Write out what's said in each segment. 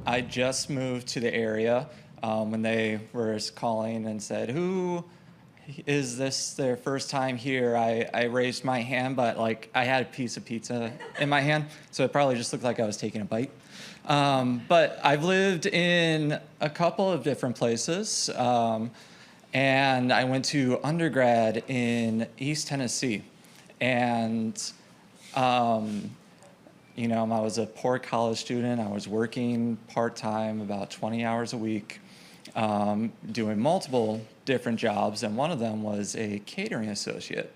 I just moved to the area when they were calling and said, who is this their first time here? I raised my hand, but like I had a piece of pizza in my hand, so it probably just looked like I was taking a bite. But I've lived in a couple of different places, and I went to undergrad in East Tennessee. And I was a poor college student. I was working part-time, about 20 hours a week, doing multiple different jobs, and one of them was a catering associate.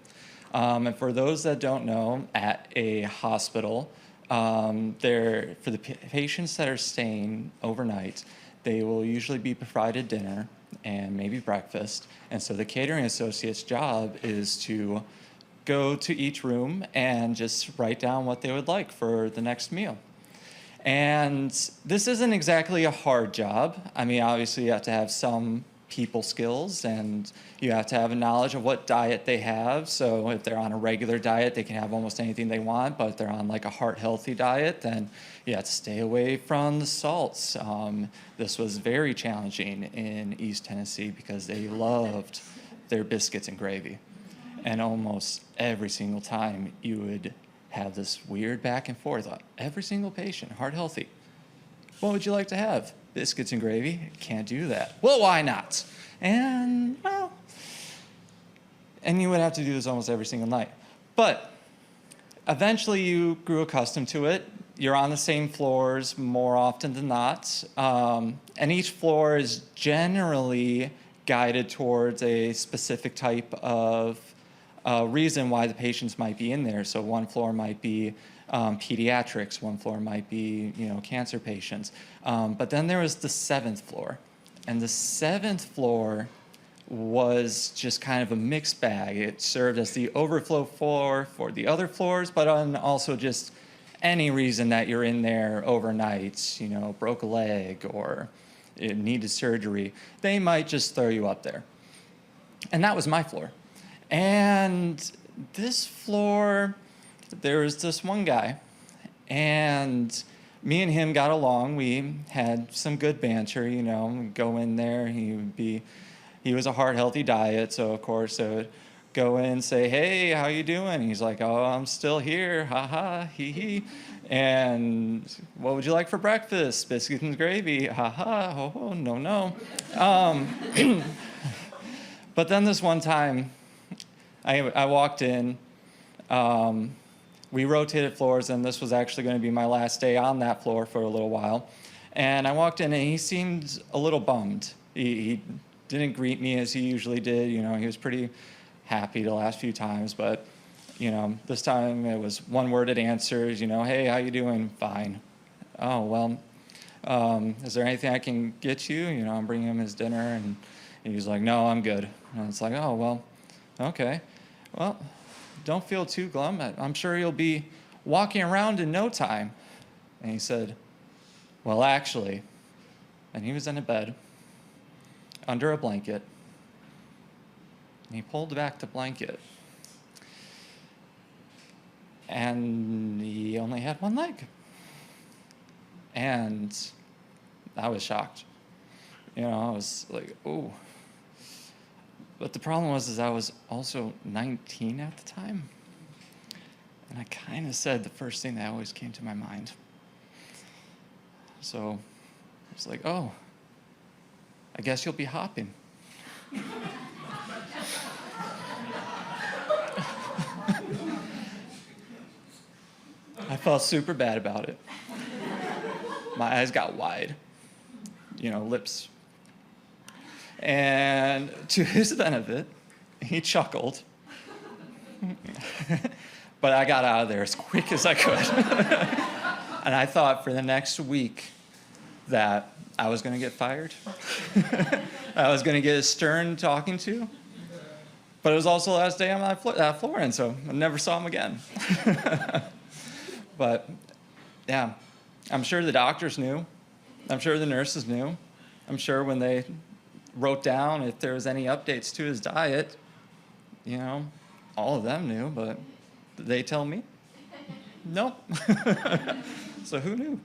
And for those that don't know, at a hospital, for the patients that are staying overnight, they will usually be provided dinner and maybe breakfast. And so the catering associate's job is to go to each room and just write down what they would like for the next meal. And this isn't exactly a hard job. I mean, obviously you have to have some people skills and you have to have a knowledge of what diet they have. So if they're on a regular diet, they can have almost anything they want, but if they're on like a heart-healthy diet, then you have to stay away from the salts. This was very challenging in East Tennessee because they loved their biscuits and gravy. And almost every single time you would have this weird back and forth. Every single patient, heart healthy. What would you like to have? Biscuits and gravy? Can't do that. Well, why not? And you would have to do this almost every single night. But eventually you grew accustomed to it. You're on the same floors more often than not. And each floor is generally guided towards a specific type of reason why the patients might be in there. So one floor might be pediatrics, one floor might be cancer patients. But then there was the 7th floor. And the 7th floor was just kind of a mixed bag. It served as the overflow floor for the other floors, but also just any reason that you're in there overnight, broke a leg or it needed surgery, they might just throw you up there. And that was my floor. And this floor, there was this one guy, and me and him got along. We had some good banter, go in there, he was a heart-healthy diet, so of course I would go in and say, hey, how you doing? He's like, oh, I'm still here, ha-ha, hee-hee. And what would you like for breakfast? Biscuits and gravy, ha-ha, oh, no. But then this one time, I walked in, we rotated floors, and this was actually going to be my last day on that floor for a little while. And I walked in, and he seemed a little bummed. He didn't greet me as he usually did. He was pretty happy the last few times, but, this time it was one-worded answers, hey, how you doing? Fine. Oh, well, is there anything I can get you? I'm bringing him his dinner, and he was like, no, I'm good. And it's like, oh, well, okay. Well, don't feel too glum. I'm sure you'll be walking around in no time. And he said, well, actually, and he was in a bed under a blanket, and he pulled back the blanket, and he only had one leg. And I was shocked. I was like, ooh. But the problem was I was also 19 at the time. And I kind of said the first thing that always came to my mind. So I was like, oh, I guess you'll be hopping. I felt super bad about it. My eyes got wide, lips. And to his benefit, he chuckled. But I got out of there as quick as I could. And I thought for the next week that I was going to get fired. I was going to get a stern talking to. But it was also the last day on that floor, and so I never saw him again. But, yeah, I'm sure the doctors knew. I'm sure the nurses knew. I'm sure when they wrote down if there was any updates to his diet, all of them knew, but did they tell me? No. So who knew?